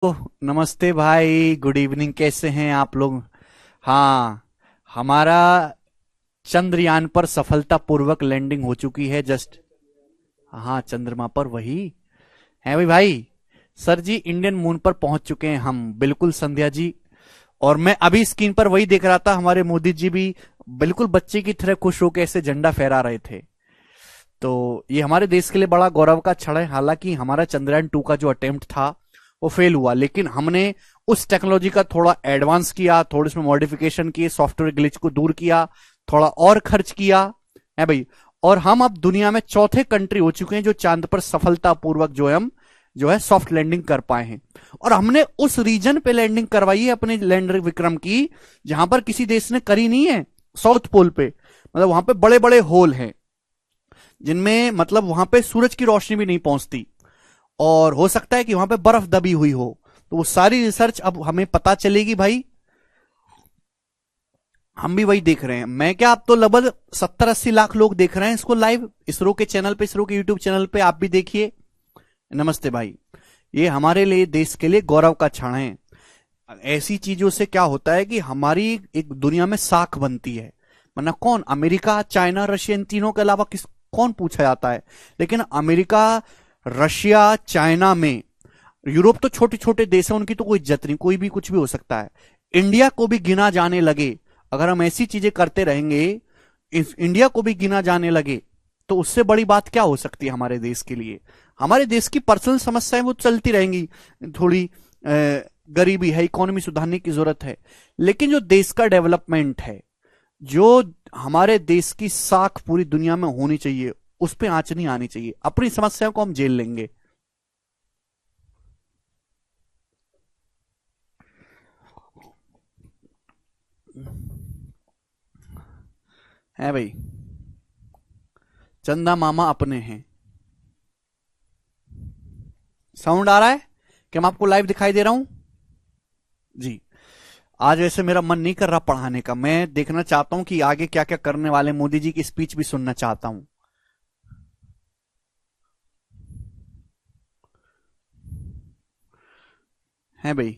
नमस्ते भाई, good evening. कैसे हैं आप लोग? हाँ, हमारा चंद्रयान पर सफलतापूर्वक लैंडिंग हो चुकी है जस्ट। हाँ, चंद्रमा पर वही है भाई। सर जी, इंडियन मून पर पहुंच चुके हैं हम, बिल्कुल संध्या जी। और मैं अभी स्क्रीन पर वही देख रहा था, हमारे मोदी जी भी बिल्कुल बच्चे की तरह खुश होकर ऐसे झंडा फहरा रहे थे। तो ये हमारे देश के लिए बड़ा गौरव का क्षण है। हालांकि हमारा चंद्रयान 2 का जो अटेम्प्ट था वो फेल हुआ, लेकिन हमने उस टेक्नोलॉजी का थोड़ा एडवांस किया, थोड़े उसमें मॉडिफिकेशन किए, सॉफ्टवेयर ग्लिच को दूर किया, थोड़ा और खर्च किया है भाई। और हम अब दुनिया में चौथे कंट्री हो चुके हैं जो चांद पर सफलतापूर्वक जो है सॉफ्ट लैंडिंग कर पाए हैं। और हमने उस रीजन पे लैंडिंग करवाई है अपने लैंडर विक्रम की, जहां पर किसी देश ने करी नहीं है। साउथ पोल पे, मतलब वहां पे बड़े बड़े होल हैं जिनमें मतलब वहां पे सूरज की रोशनी भी नहीं पहुंचती, और हो सकता है कि वहां पे बर्फ दबी हुई हो। तो वो सारी रिसर्च अब हमें पता चलेगी भाई। हम भी वही देख रहे हैं। मैं क्या, आप तो लगभग 70-80 लाख लोग देख रहे हैं इसको लाइव, इसरो के चैनल पे, इसरो के यूट्यूब चैनल पे। आप भी देखिए। नमस्ते भाई। ये हमारे लिए, देश के लिए गौरव का क्षण है। ऐसी चीजों से क्या होता है कि हमारी एक दुनिया में साख बनती है। वरना कौन, अमेरिका, चाइना, रशिया, इन तीनों के अलावा किस कौन पूछा जाता है? लेकिन अमेरिका, रशिया, चाइना में, यूरोप तो छोटे छोटे देश है, उनकी तो कोई इज्जत नहीं, कोई भी कुछ भी हो सकता है। इंडिया को भी गिना जाने लगे, अगर हम ऐसी चीजें करते रहेंगे, इंडिया को भी गिना जाने लगे, तो उससे बड़ी बात क्या हो सकती है हमारे देश के लिए? हमारे देश की पर्सनल समस्याएं वो चलती रहेंगी। थोड़ी गरीबी है, इकोनॉमी सुधारने की जरूरत है, लेकिन जो देश का डेवलपमेंट है, जो हमारे देश की साख पूरी दुनिया में होनी चाहिए, उस पर आंच नहीं आनी चाहिए। अपनी समस्याओं को हम झेल लेंगे। है भाई, चंदा मामा अपने हैं। साउंड आ रहा है कि मैं आपको लाइव दिखाई दे रहा हूं? जी। आज वैसे मेरा मन नहीं कर रहा पढ़ाने का, मैं देखना चाहता हूं कि आगे क्या क्या करने वाले। मोदी जी की स्पीच भी सुनना चाहता हूं। है भाई।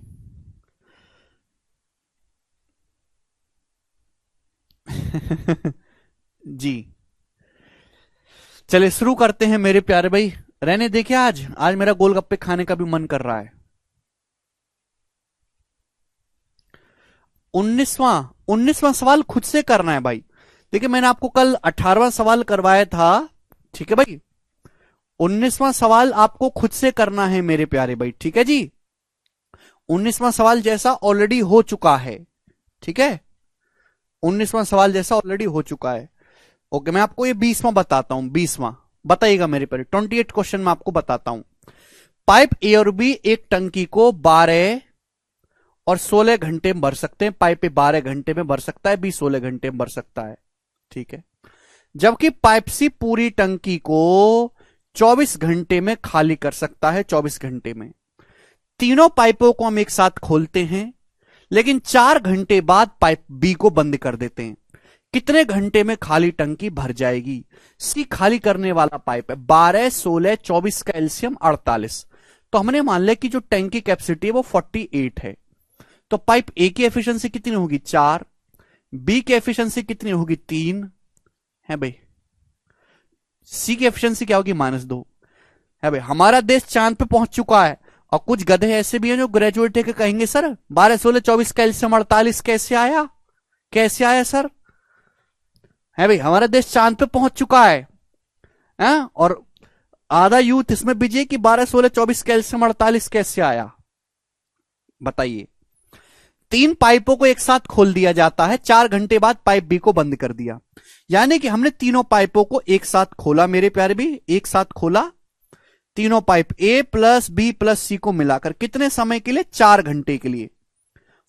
जी, चलिए शुरू करते हैं मेरे प्यारे भाई। रहने देखिए, आज आज मेरा गोलगप्पे खाने का भी मन कर रहा है। 19वां 19वां सवाल खुद से करना है भाई। देखिए, मैंने आपको कल 18वां सवाल करवाया था। ठीक है भाई, 19वां सवाल आपको खुद से करना है मेरे प्यारे भाई। ठीक है जी। 19वां सवाल जैसा ऑलरेडी हो चुका है। ठीक है, 19वां सवाल जैसा ऑलरेडी हो चुका है। ओके, मैं आपको ये 20वां बताता हूं। 20वां बताइएगा मेरे प्यारे। 28 क्वेश्चन मैं आपको बताता हूं। पाइप ए और बी एक टंकी को 12 और 16 घंटे में भर सकते हैं। पाइप ए 12 घंटे में भर सकता है, बी 16 घंटे में भर सकता है। ठीक है। जबकि पाइप सी पूरी टंकी को 24 घंटे में खाली कर सकता है, 24 घंटे में। तीनों पाइपों को हम एक साथ खोलते हैं, लेकिन 4 घंटे बाद पाइप बी को बंद कर देते हैं। कितने घंटे में खाली टंकी भर जाएगी? सी खाली करने वाला पाइप है 12, 16, 24 का एलसीएम 48। तो हमने मान लिया कि जो टैंक की कैपेसिटी है वो 48 है। तो पाइप ए की एफिशिएंसी कितनी होगी? 4। बी की एफिशिएंसी कितनी होगी? 3। है भाई। सी की एफिशिएंसी क्या होगी? -2। है भाई। हमारा देश चांद पे पहुंच चुका है, और कुछ गधे ऐसे भी हैं जो ग्रेजुएट है के कहेंगे सर 12, 16, 24 का एलसीएम 48 कैसे आया? कैसे आया सर? है भाई, हमारा देश चांद पे पहुंच चुका है? और आधा यूथ इसमें बिजी है कि 12, 16, 24 का एलसीएम 48 कैसे आया? बताइए। तीन पाइपों को एक साथ खोल दिया जाता है, 4 घंटे बाद पाइप बी को बंद कर दिया। यानी कि हमने तीनों पाइपों को एक साथ खोला मेरे प्यारे भी, एक साथ खोला। तीनों pipe A plus B plus C को मिलाकर कितने समय के लिए? 4 घंटे के लिए,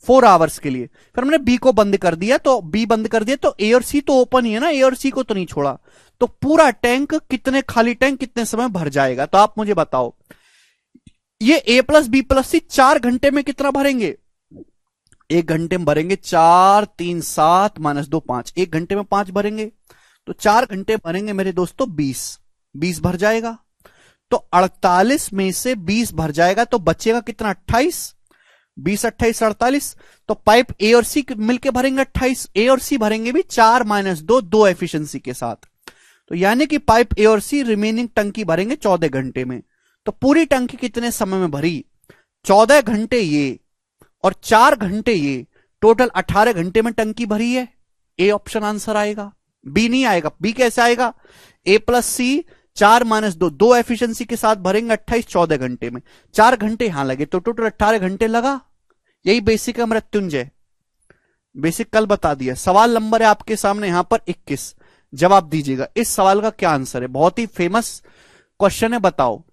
4 आवर्स के लिए। फिर हमने बी को बंद कर दिया, तो बी बंद कर दिया तो ए और सी तो ओपन ही है ना, ए और सी को तो नहीं छोड़ा। तो पूरा टैंक, कितने खाली टैंक कितने समय भर जाएगा? तो आप मुझे बताओ, ये ए प्लस बी प्लस सी 4 घंटे में कितना भरेंगे? 1 घंटे में भरेंगे 4, 3, 7, -2, 5। 1 घंटे में 5 भरेंगे, तो 4 घंटे भरेंगे मेरे दोस्तों 20। 20 भर जाएगा। तो 48 में से 20 भर जाएगा तो बचेगा कितना, 28। 20 28 48। तो पाइप ए और सी मिलके भरेंगे 28, ए और सी भरेंगे भी 4 - 2 2 एफिशिएंसी के साथ। तो यानी कि पाइप ए और सी रिमेनिंग टंकी भरेंगे 14 घंटे में। तो पूरी टंकी कितने समय में भरी, 14 घंटे ये और 4 घंटे ये, टोटल 18 घंटे में टंकी भरी है। ए ऑप्शन आंसर आएगा, बी नहीं आएगा। बी कैसे आएगा, ए प्लस सी 4 - 2 2 एफिशिएंसी के साथ भरेंगे 28 14 घंटे में, 4 घंटे यहां लगे तो टोटल 18 घंटे लगा। यही बेसिक है मृत्युंजय, बेसिक कल बता दिया। सवाल नंबर है आपके सामने यहां पर 21, जवाब दीजिएगा। इस सवाल का क्या आंसर है, बहुत ही फेमस क्वेश्चन है। बताओ,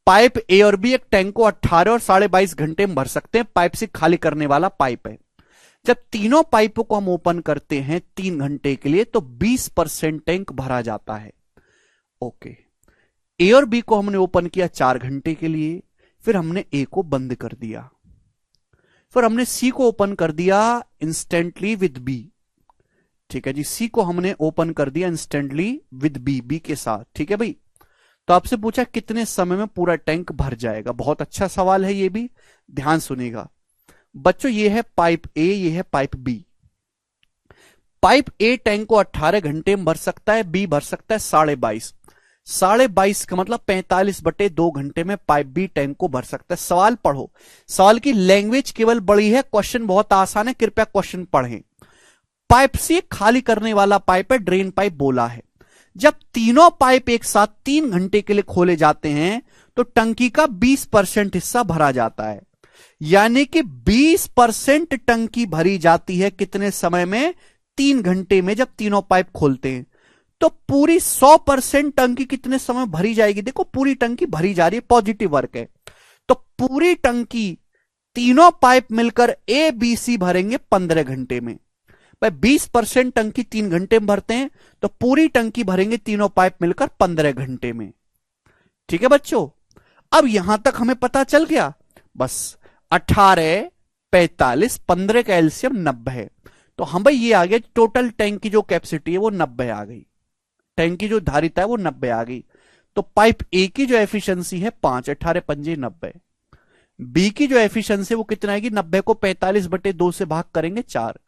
पाइप ए और बी एक टैंक को 18 और 22.5 घंटे में भर सकते हैं। पाइप से खाली करने वाला पाइप है। जब तीनों पाइपों को हम ओपन करते हैं 3 घंटे के लिए तो 20% टैंक भरा जाता है। ओके, ए और बी को हमने ओपन किया 4 घंटे के लिए, फिर हमने ए को बंद कर दिया, फिर हमने सी को ओपन कर दिया इंस्टेंटली विद बी। ठीक है जी, सी को हमने ओपन कर दिया इंस्टेंटली विद बी, बी के साथ। ठीक है भाई, तो आपसे पूछा कितने समय में पूरा टैंक भर जाएगा। बहुत अच्छा सवाल है, ये भी ध्यान सुनिएगा बच्चों। ये है पाइप ए, ये है pipe B. Pipe A tank को 18 घंटे में भर सकता है, बी भर सकता है 22.5। 22.5 का मतलब 45/2 घंटे में पाइप बी टैंक को भर सकता है। सवाल पढ़ो, सवाल की लैंग्वेज केवल बड़ी है, क्वेश्चन बहुत आसान है, कृपया क्वेश्चन पढ़ें। पाइप सी खाली करने वाला पाइप है, ड्रेन पाइप बोला है। जब तीनों पाइप एक साथ 3 घंटे के लिए खोले जाते हैं तो टंकी का 20% हिस्सा भरा जाता है। यानी कि 20% टंकी भरी जाती है कितने समय में, 3 घंटे में जब तीनों पाइप खोलते हैं। तो पूरी 100% टंकी कितने समय भरी जाएगी। देखो पूरी टंकी भरी जा रही है, पॉजिटिव वर्क है। तो पूरी टंकी तीनों पाइप मिलकर ए बी सी भरेंगे 15 घंटे में। भाई 20% टंकी 3 घंटे में भरते हैं तो पूरी टंकी भरेंगे तीनों पाइप मिलकर 15 घंटे में। ठीक है बच्चों, अब यहां तक हमें पता चल गया। बस 18 45 15 का एलसीएम 90 है। तो हम भाई ये आ गया, टोटल टैंक की जो कैपेसिटी है वो 90 आ गई, टैंक की जो धारिता है वो 90 आ गई। तो पाइप ए की जो एफिशिएंसी है 5, 18 पंजे 90। बी की जो एफिशिएंसी वो कितना आएगी, 90 को 45/2 से भाग करेंगे 4।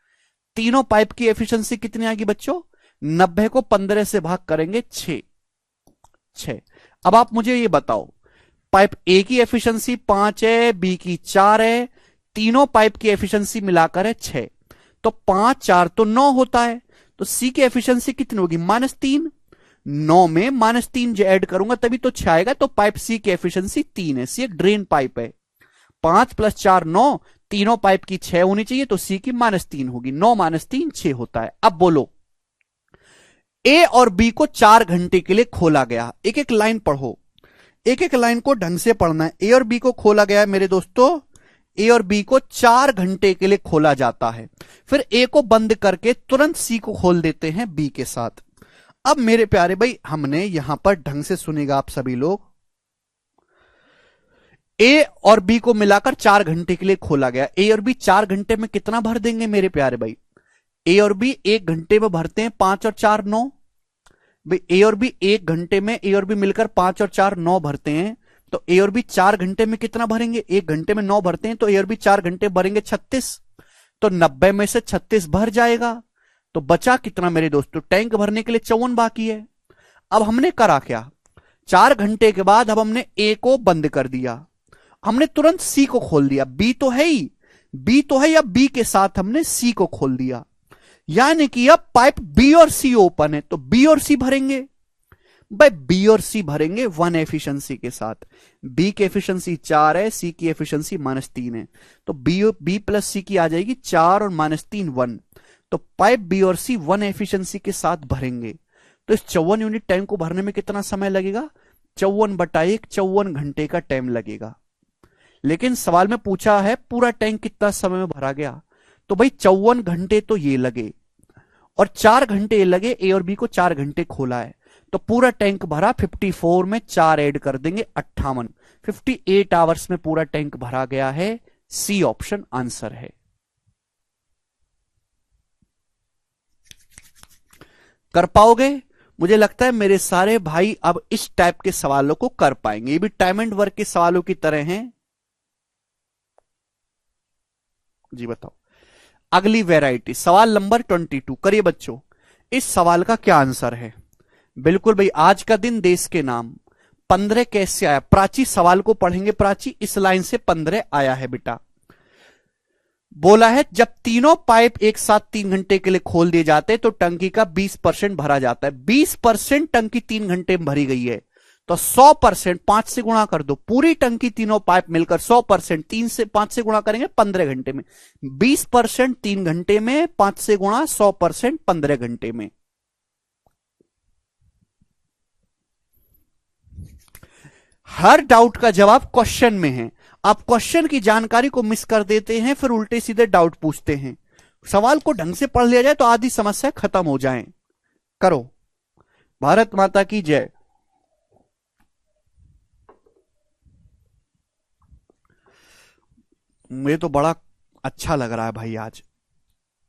तीनों पाइप की एफिशिएंसी कितनी आएगी बच्चों, 90 को 15 से भाग करेंगे 6। अब आप मुझे ये बताओ, पाइप ए की एफिशिएंसी 5 है, बी की 4 है, तीनों पाइप की एफिशिएंसी मिलाकर है 6। तो 5 4 तो 9 होता है। तो सी की एफिशिएंसी कितनी होगी, -3। 9 में -3 जो ऐड करूंगा तभी तो 6 आएगा। तो पाइप सी की एफिशिएंसी 3 है। सी एक ड्रेन पाइप है। 5 + 4 9, तीनों पाइप की 6 होनी चाहिए, तो सी की -3 होगी। 9 - 3 6 होता है। अब बोलो, ए और बी को 4 घंटे के लिए खोला गया। एक एक लाइन पढ़ो, एक एक लाइन को ढंग से पढ़ना है। ए और बी को खोला गया है मेरे दोस्तों, ए और बी को 4 घंटे के लिए खोला जाता है। फिर ए को बंद करके तुरंत सी को खोल देते हैं बी के साथ। अब मेरे प्यारे भाई, हमने यहां पर ढंग से सुनेगा आप सभी लोग, ए और बी को मिलाकर 4 घंटे के लिए खोला गया। ए और बी 4 घंटे में कितना भर देंगे मेरे प्यारे भाई, ए और बी 1 घंटे में भरते हैं, 5 और 4 9। भाई ए और बी 1 घंटे में, ए और बी मिलकर 5 और 4 9 भरते हैं। तो ए और बी 4 घंटे में कितना भरेंगे, 1 घंटे में 9 भरते हैं, तो ए और बी 4 घंटे भरेंगे 36। तो 90 में से 36 भर जाएगा। तो बचा कितना मेरे दोस्तों, टैंक भरने के लिए 54 बाकी है। अब हमने करा क्या, 4 घंटे के बाद अब हमने ए को बंद कर दिया, हमने तुरंत सी को खोल दिया। बी तो है ही, बी तो है, अब बी के साथ हमने सी को खोल दिया। यानी कि अब पाइप बी और सी ओपन है, तो बी और सी भरेंगे। भाई बी और सी भरेंगे 1 एफिशिएंसी के साथ। बी की एफिशिएंसी 4 है, सी की एफिशिएंसी -3 है। तो बी प्लस सी की आ जाएगी 4 और -3 1। तो पाइप बी और सी 1 एफिशिएंसी के साथ भरेंगे। तो इस 54 यूनिट टैंक को भरने में कितना समय लगेगा, 54/1, 54 घंटे का टाइम लगेगा। लेकिन सवाल में पूछा है पूरा टैंक कितना समय में भरा गया, तो भाई 54 घंटे तो ये लगे और 4 घंटे ये लगे। ए और बी को 4 घंटे खोला है, तो पूरा टैंक भरा 54 में 4 ऐड कर देंगे 58, 58 आवर्स में पूरा टैंक भरा गया है। सी ऑप्शन आंसर है। कर पाओगे, मुझे लगता है मेरे सारे भाई अब इस टाइप के सवालों को कर पाएंगे। ये भी टाइम एंड वर्क के सवालों की तरह हैं। जी बताओ। अगली वैरायटी सवाल नंबर 22 करिए बच्चों। इस सवाल का क्या आंसर है? बिल्कुल भाई, आज का दिन देश के नाम 15 कैसे आया? प्राची सवाल को पढ़ेंगे। प्राची इस लाइन से 15 आया है बेटा। बोला है जब तीनों पाइप एक साथ 3 घंटे के लिए खोल दिए जाते हैं तो टंकी का 20% भरा जाता है। 20% टंकी 3 घंटे में भरी गई है तो 100% 5 से गुणा कर दो। पूरी टंकी तीनों पाइप मिलकर 100% 5 से गुणा करेंगे 15 घंटे में। 20% 3 घंटे में, 5 से गुणा 100% 15 घंटे में। हर डाउट का जवाब क्वेश्चन में है। आप क्वेश्चन की जानकारी को मिस कर देते हैं, फिर उल्टे सीधे डाउट पूछते हैं। सवाल को ढंग से पढ़ लिया जाए तो आधी समस्या खत्म हो जाए। करो। भारत माता की जय। मुझे तो बड़ा अच्छा लग रहा है भाई, आज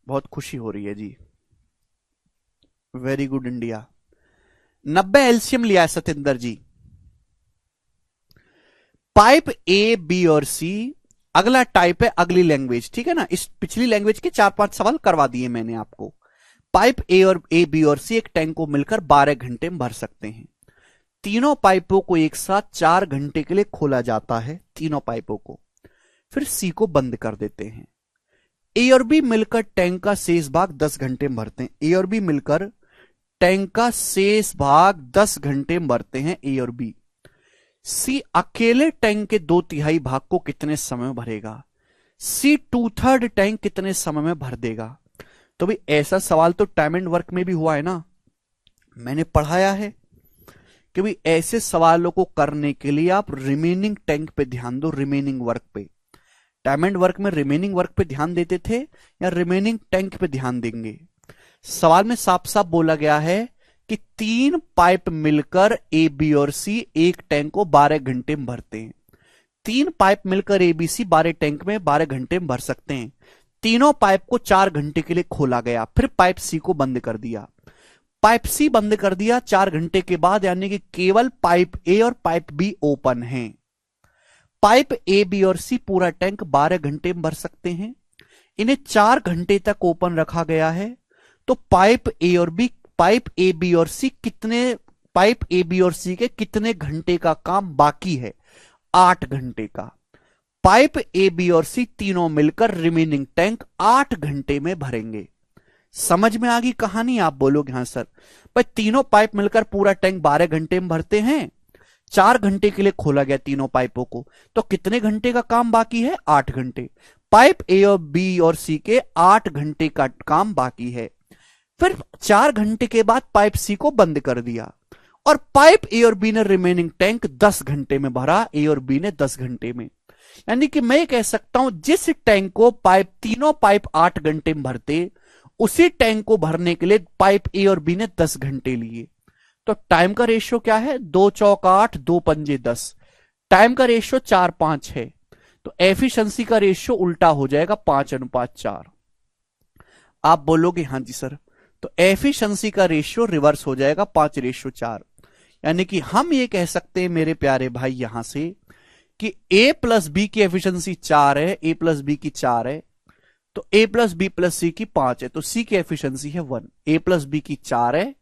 बहुत खुशी हो रही है जी। Very good India. 90 एलसीएम लिया है Satendra ji. Pipe A, B और सी। अगला टाइप है अगली लैंग्वेज, ठीक है ना। इस पिछली लैंग्वेज के 4-5 सवाल करवा दिए मैंने आपको। पाइप ए, बी और सी एक टैंक को मिलकर 12 घंटे में भर सकते हैं। तीनों पाइपों को एक साथ 4 घंटे के लिए खोला जाता है, तीनों पाइपों को, फिर सी को बंद कर देते हैं। ए और बी मिलकर टैंक का शेष भाग 10 घंटे में भरते हैं। ए और बी मिलकर टैंक का शेष भाग 10 घंटे में भरते हैं, ए और बी। सी अकेले टैंक के 2/3 भाग को कितने समय में भरेगा? सी 2/3 टैंक कितने समय में भर देगा? तो भाई ऐसा सवाल तो टाइम एंड वर्क में भी हुआ है ना, मैंने पढ़ाया है कि भाई ऐसे सवालों को करने के लिए आप रिमेनिंग टैंक पे ध्यान दो, रिमेनिंग वर्क पे। टाइम एंड वर्क में रिमेनिंग वर्क पे ध्यान देते थे या रिमेनिंग टैंक पे ध्यान देंगे? सवाल में साफ साफ बोला गया है कि 3 पाइप मिलकर ए, बी और सी एक टैंक को 12 घंटे में भरते हैं। 3 पाइप मिलकर ए, बी, सी 12 टैंक में 12 घंटे में भर सकते हैं। तीनों पाइप को 4 घंटे के लिए खोला गया, फिर पाइप सी को बंद कर दिया। पाइप सी बंद कर दिया 4 घंटे के बाद, यानी कि केवल पाइप ए और पाइप बी ओपन हैं। पाइप ए, बी और सी पूरा टैंक 12 घंटे में भर सकते हैं। इन्हें 4 घंटे तक ओपन रखा गया है। तो पाइप ए, बी और सी के कितने घंटे का काम बाकी है? 8 घंटे का। पाइप ए, बी और सी तीनों मिलकर रिमेनिंग टैंक 8 घंटे में भरेंगे। समझ में आ गई कहानी? आप बोलोगे हाँ सर। भाई तीनों पाइप मिलकर पूरा टैंक 12 घंटे में भरते हैं। 4 घंटे के लिए खोला गया तीनों पाइपों को, तो कितने घंटे का काम बाकी है? 8 घंटे। पाइप ए और बी और सी के 8 घंटे का काम बाकी है। फिर 4 घंटे के बाद पाइप सी को बंद कर दिया और पाइप ए और बी ने रिमेनिंग टैंक 10 घंटे में भरा, ए और बी ने 10 घंटे में। यानी कि मैं कह सकता हूं जिस टैंक को तीनों पाइप 8 घंटे में भरते, उसी टैंक को भरने के लिए पाइप ए और बी ने 10 घंटे लिए। तो टाइम का रेशियो क्या है? 2 चौक 8, 2 पंजे 10। टाइम का रेशियो 4:5 है, तो एफिशिएंसी का रेशियो उल्टा हो जाएगा 5:4। आप बोलोगे हाँ जी सर, तो एफिशिएंसी का रेशियो रिवर्स हो जाएगा 5:4। यानी कि हम ये कह सकते हैं मेरे प्यारे भाई यहां से कि ए प्लस बी की एफिशिएंसी 4 है, ए प्लस बी की 4 है, तो ए प्लस बी प्लस सी की 5 है, तो सी की एफिशिएंसी है 1। ए प्लस बी की 4 है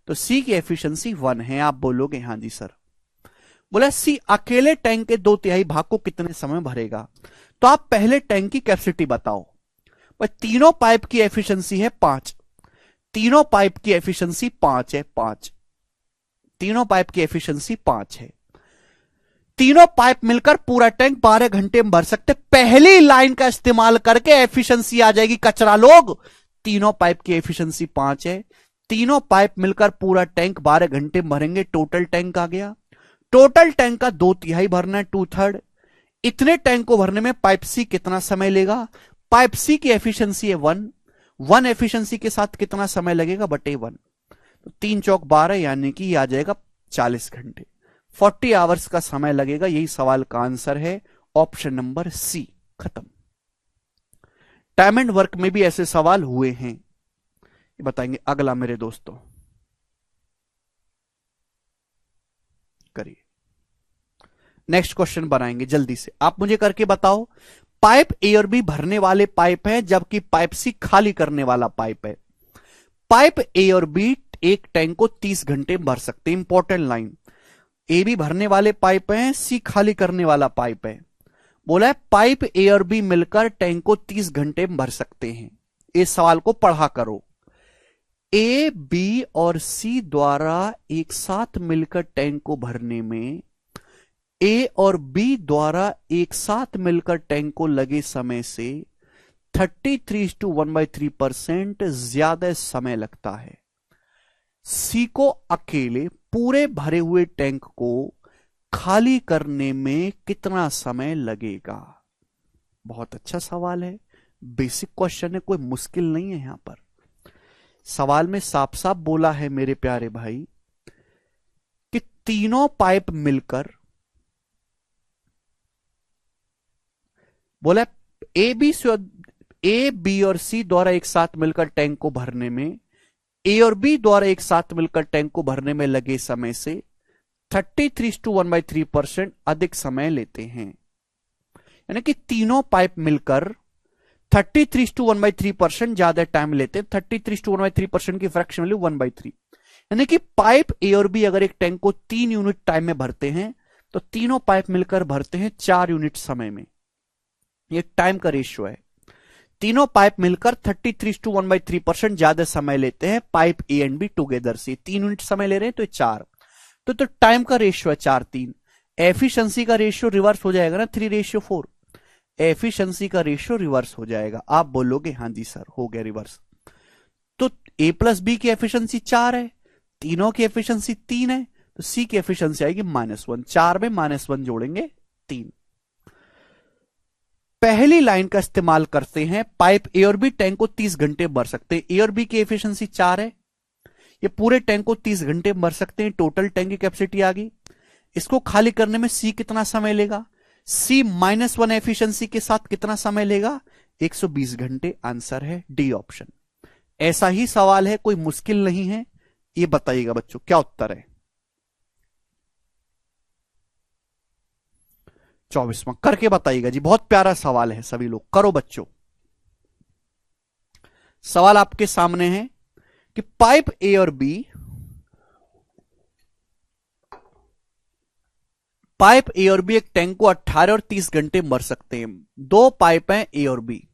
तो सी की एफिशिएंसी 1 है। आप बोलोगे हाँ जी सर। बोला सी अकेले टैंक के 2/3 भाग को कितने समय भरेगा? तो आप पहले टैंक की कैपेसिटी बताओ। पर तीनों पाइप की एफिशिएंसी है 5। तीनों पाइप की एफिशिएंसी 5 है, 5। तीनों पाइप की एफिशिएंसी 5 है। तीनों पाइप मिलकर पूरा टैंक 12 घंटे में भर सकते। पहली लाइन का इस्तेमाल करके एफिशिएंसी आ जाएगी कचरा लोग। तीनों पाइप की एफिशिएंसी 5 है। तीनों पाइप मिलकर पूरा टैंक 12 घंटे में भरेंगे, टोटल टैंक आ गया। टोटल टैंक का 2/3 भरना है, 2/3। इतने टैंक को भरने में पाइप सी कितना समय लेगा? पाइप सी की एफिशिएंसी है 1 एफिशिएंसी के साथ कितना समय लगेगा? बटे 1। तो 3 चौक 12, यानी कि आ जाएगा 40 घंटे। 40 आवर्स का समय लगेगा। यही सवाल का आंसर है, ऑप्शन नंबर सी। खत्म। टाइम एंड वर्क में भी ऐसे सवाल हुए हैं, ये बताएंगे अगला मेरे दोस्तों। करिए। नेक्स्ट क्वेश्चन बनाएंगे जल्दी से, आप मुझे करके बताओ। पाइप ए और बी भरने वाले पाइप है, जबकि पाइप सी खाली करने वाला पाइप है। पाइप ए और बी एक टैंक को 30 घंटे में भर सकते हैं। इंपॉर्टेंट लाइन, ए बी भरने वाले पाइप है, सी खाली करने वाला पाइप है। बोला है पाइप ए और बी मिलकर टैंक को 30 घंटे में भर सकते हैं। इस सवाल को पढ़ा करो। ए बी और सी द्वारा एक साथ मिलकर टैंक को भरने में ए और बी द्वारा एक साथ मिलकर टैंक को लगे समय से 33:1/3% ज्यादा समय लगता है। सी को अकेले पूरे भरे हुए टैंक को खाली करने में कितना समय लगेगा? बहुत अच्छा सवाल है, बेसिक क्वेश्चन है, कोई मुश्किल नहीं है। यहां पर सवाल में साफ साफ बोला है मेरे प्यारे भाई कि तीनों पाइप मिलकर, बोला ए बी और सी द्वारा एक साथ मिलकर टैंक को भरने में ए और बी द्वारा एक साथ मिलकर टैंक को भरने में लगे समय से 33:1/3% अधिक समय लेते हैं। यानी कि तीनों पाइप मिलकर 33:1/3% ज्यादा टाइम लेते हैं। 33:1/3% की फ्रैक्शन वैल्यू 1/3, यानी कि पाइप ए और बी अगर एक टैंक को 3 यूनिट टाइम में भरते हैं तो तीनों पाइप मिलकर भरते हैं 4 यूनिट समय में। ये टाइम का रेशियो है। तीनों पाइप मिलकर 33:1/3% ज्यादा समय लेते हैं pipe A and be together से। 3 यूनिट समय ले रहे हैं तो 4, तो टाइम का रेशियो है 4:3। एफिशिएंसी का रेशियो रिवर्स हो जाएगा ना, 3:4। एफिशिएंसी का रेशियो रिवर्स हो जाएगा। आप बोलोगे हाँ जी सर हो गया रिवर्स। तो ए प्लस बी की एफिशिएंसी 4 है, तीनों की एफिशिएंसी 3 है, तो सी की एफिशिएंसी आएगी -1। 4 में -1 जोड़ेंगे 3। पहली लाइन का इस्तेमाल करते हैं। पाइप ए और बी टैंक को 30 घंटे भर सकते हैं। ए और बी की एफिशिएंसी 4 है, ये पूरे टैंक को 30 घंटे भर सकते हैं। टोटल टैंक की कैपेसिटी आ गई। इसको खाली करने में सी कितना समय लेगा? सी -1 एफिशिएंसी के साथ कितना समय लेगा? 120 घंटे। आंसर है डी ऑप्शन। ऐसा ही सवाल है, कोई मुश्किल नहीं है। ये बताइएगा बच्चों क्या उत्तर है? 24वां करके बताइएगा जी। बहुत प्यारा सवाल है, सभी लोग करो बच्चों। सवाल आपके सामने है कि पाइप ए और बी, एक टैंक को 18 और 30 घंटे में भर सकते हैं। दो पाइप हैं ए और बी,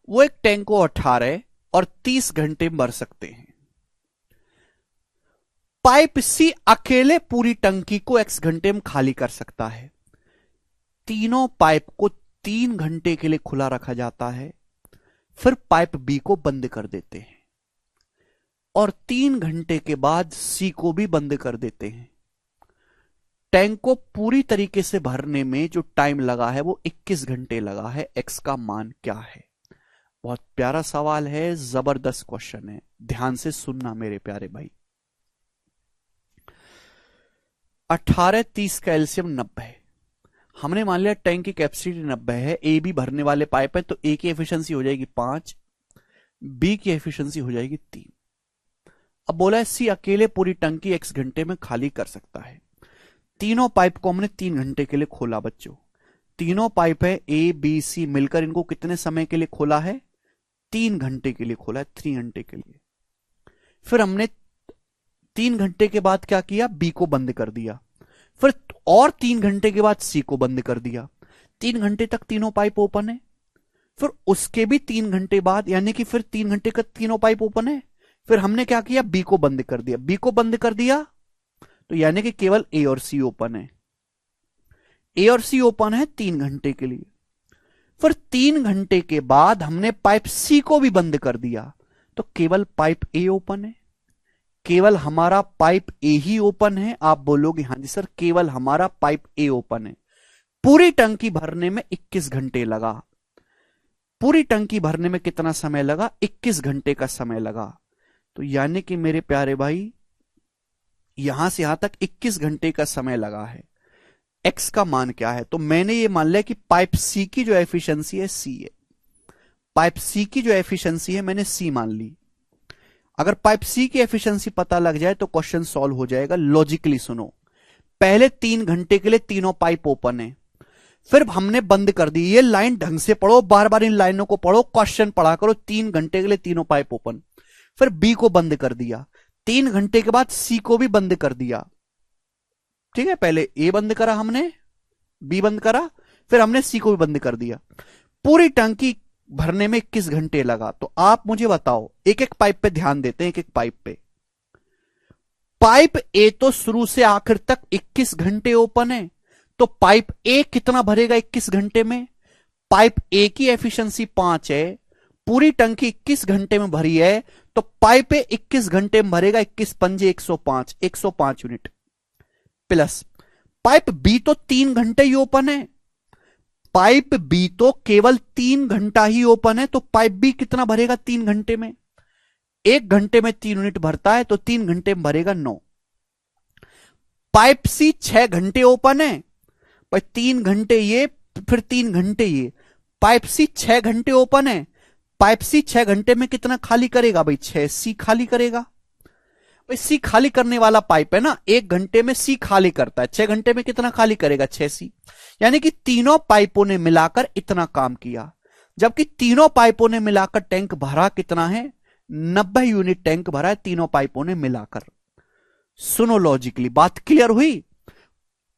वो एक टैंक को 18 और 30 घंटे में भर सकते हैं। पाइप सी अकेले पूरी टंकी को x घंटे में खाली कर सकता है। तीनों पाइप को 3 घंटे के लिए खुला रखा जाता है, फिर पाइप बी को बंद कर देते हैं और 3 घंटे के बाद सी को भी बंद कर देते हैं। टैंक को पूरी तरीके से भरने में जो टाइम लगा है वो 21 घंटे लगा है। x का मान क्या है? बहुत प्यारा सवाल है, जबरदस्त क्वेश्चन है, ध्यान से सुनना मेरे प्यारे भाई। 18 30 का एलसीएम 90 है। हमने मान लिया टैंक की कैपेसिटी 90 है। ए बी भरने वाले पाइप है तो ए की एफिशिएंसी हो जाएगी 5, बी की एफिशिएंसी हो जाएगी 3। अब बोला है सी अकेले पूरी टंकी x घंटे में खाली कर सकता है। तीनों पाइप को हमने 3 घंटे के लिए खोला बच्चों। तीनों पाइप है ए बी सी मिलकर, इनको कितने समय के लिए खोला है? 3 घंटे के लिए खोला है, 3 घंटे के लिए। फिर हमने 3 घंटे के बाद क्या किया? बी को बंद कर दिया। फिर और 3 घंटे के बाद सी को बंद कर दिया। 3 घंटे तक तीनों पाइप ओपन है। फिर उसके भी 3 घंटे बाद, यानी कि फिर 3 घंटे तक तीनों पाइप ओपन है। फिर हमने क्या किया? बी को बंद कर दिया। बी को बंद कर दिया तो यानी कि केवल ए और सी ओपन है। ए और सी ओपन है 3 घंटे के लिए। फिर 3 घंटे के बाद हमने पाइप सी को भी बंद कर दिया तो केवल पाइप ए ओपन है। केवल हमारा पाइप ए ही ओपन है। आप बोलोगे हाँ जी सर केवल हमारा पाइप ए ओपन है। पूरी टंकी भरने में 21 घंटे लगा। पूरी टंकी भरने में कितना समय लगा? 21 घंटे का समय लगा। तो यानी कि मेरे प्यारे भाई यहां से यहां तक 21 घंटे का समय लगा है। एक्स का मान क्या है? तो मैंने ये मान लिया कि पाइप सी की जो एफिशिएंसी है सी है। पाइप सी की जो एफिशिएंसी है मैंने सी मान ली। अगर पाइप सी की एफिशिएंसी पता लग जाए तो क्वेश्चन सॉल्व हो जाएगा। लॉजिकली सुनो, पहले 3 घंटे के लिए तीनों पाइप ओपन है, फिर हमने बंद कर दी। ये लाइन ढंग से पढ़ो, बार बार इन लाइनों को पढ़ो, क्वेश्चन पढ़ा करो। 3 घंटे के लिए तीनों पाइप ओपन, फिर बी को बंद कर दिया। 3 घंटे के बाद सी को भी बंद कर दिया। ठीक है, पहले ए बंद करा हमने, बी बंद करा, फिर हमने सी को भी बंद कर दिया। पूरी टंकी भरने में 21 घंटे लगा। तो आप मुझे बताओ, एक एक पाइप पे ध्यान देते हैं, एक एक पाइप पे। पाइप ए तो शुरू से आखिर तक 21 घंटे ओपन है, तो पाइप ए कितना भरेगा 21 घंटे में? पाइप ए की एफिशिएंसी 5 है, पूरी टंकी 21 घंटे में भरी है, तो पाइप ए 21 घंटे में भरेगा। 21 पंजे 105, 105 यूनिट। प्लस पाइप बी तो 3 घंटे ही ओपन है, पाइप बी तो केवल 3 घंटा ही ओपन है, तो पाइप बी कितना भरेगा 3 घंटे में? 1 घंटे में 3 यूनिट भरता है, तो 3 घंटे में भरेगा 9। पाइप सी 6 घंटे ओपन है, भाई 3 घंटे ये, फिर 3 घंटे ये। पाइप सी 6 घंटे ओपन है, पाइप सी 6 घंटे में कितना खाली करेगा भाई? 6 सी खाली करेगा। भाई सी खाली करने वाला पाइप है ना, 1 घंटे में सी खाली करता है, 6 घंटे में कितना खाली करेगा? 6 सी। यानी कि तीनों पाइपों ने मिलाकर इतना काम किया, जबकि तीनों पाइपों ने मिलाकर टैंक भरा कितना है? 90 यूनिट टैंक भरा है तीनों पाइपों ने मिलाकर। सुनो लॉजिकली, बात क्लियर हुई?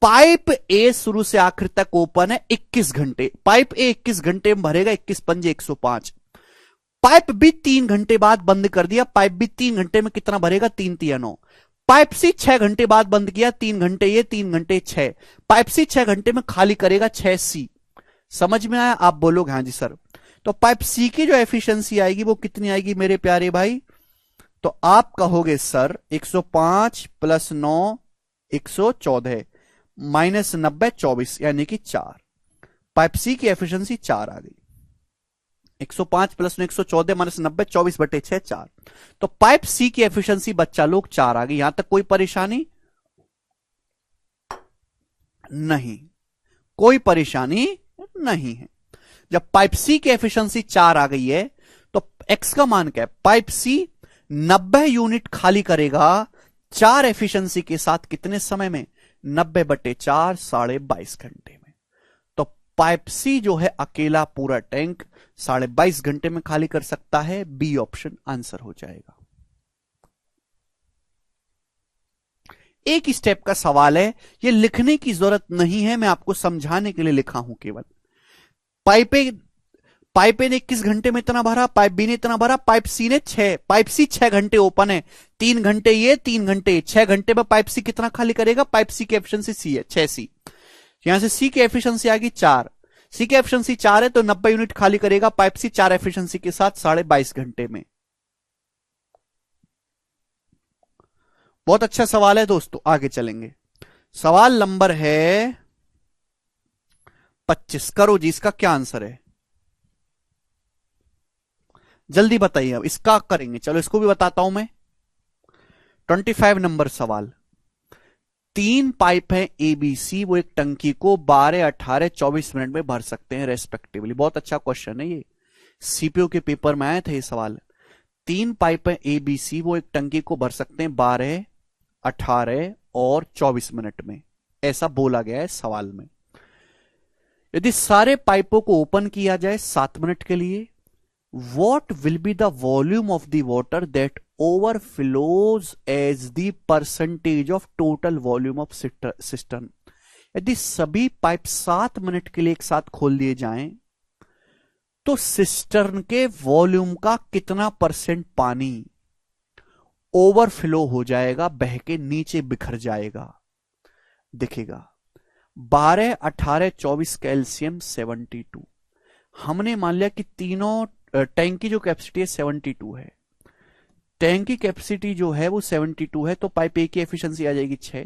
पाइप ए शुरू से आखिर तक ओपन है 21 घंटे, पाइप ए 21 घंटे में भरेगा, 21 पंजे 105। पाइप बी 3 घंटे बाद बंद कर दिया, पाइप बी 3 घंटे में कितना भरेगा? 3 तिया 9। पाइप सी 6 घंटे बाद बंद किया, 3 घंटे ये, 3 घंटे 6। पाइप सी 6 घंटे में खाली करेगा 6 सी। समझ में आया? आप बोलोगे हाँ जी सर। तो पाइप सी की जो एफिशिएंसी आएगी वो कितनी आएगी मेरे प्यारे भाई? तो आप कहोगे सर 105 प्लस 9 114 माइनस 90 24, यानी कि 4। पाइप सी की एफिशिएंसी 4 आ गई। 105 प्लस 114 माइनस 90 24 बटे 6 4। तो पाइप सी की एफिशिएंसी बच्चा लोग 4 आ गई। यहां तक कोई परेशानी नहीं? कोई परेशानी नहीं है। जब पाइप सी की एफिशिएंसी 4 आ गई है, तो एक्स का मान क्या है? पाइप सी 90 यूनिट खाली करेगा 4 एफिशिएंसी के साथ, कितने समय में? 90 बटे 4 22.5 घंटे में। तो पाइप सी जो है अकेला पूरा टैंक 22.5 घंटे में खाली कर सकता है। बी ऑप्शन आंसर हो जाएगा। एक स्टेप का सवाल है, ये लिखने की जरूरत नहीं है, मैं आपको समझाने के लिए लिखा हूं केवल। पाइप ए ने 21 घंटे में इतना भरा, पाइप बी ने इतना भरा, पाइप सी ने 6, पाइप सी 6 घंटे ओपन है, 3 घंटे ये, 3 घंटे 6 घंटे में पाइप सी कितना खाली करेगा? पाइप सी की एफिशिएंसी सी है 6 सी। यहां से सी की एफिशिएंसी आ गई 4, सी की एफिशिएंसी 4 है, तो 90 यूनिट खाली करेगा पाइप सी 4 एफिशिएंसी के साथ 22.5 घंटे में। बहुत अच्छा सवाल है दोस्तों, आगे चलेंगे। सवाल नंबर है 25। करो जी, इसका क्या आंसर है? जल्दी बताइए। अब इसका करेंगे, चलो इसको भी बताता हूं मैं। 25 नंबर सवाल। 3 पाइप हैं ए बी सी, वो एक टंकी को 12, 18, 24 मिनट में भर सकते हैं रेस्पेक्टिवली। बहुत अच्छा क्वेश्चन है ये, सीपीयू के पेपर में आया था ये सवाल। 3 पाइप हैं ए बी सी, वो एक टंकी को भर सकते हैं 12, 18 और 24 मिनट में, ऐसा बोला गया है सवाल में। यदि सारे पाइपों को ओपन किया जाए 7 मिनट के लिए, what will be the volume of the water that overflows as the percentage of total volume of cistern? यदि सभी पाइप 7 मिनट के लिए एक साथ खोल दिए जाएं, तो सिस्टर्न के वॉल्यूम का कितना परसेंट पानी ओवरफ्लो हो जाएगा, बह के नीचे बिखर जाएगा? दिखेगा 12, 18, 24 कैल्शियम 72। हमने मान लिया कि तीनों टैंक की जो कैपेसिटी है 72 है, टैंक की कैपेसिटी जो है वो 72 है, तो पाइप ए की एफिशिएंसी आ जाएगी 6,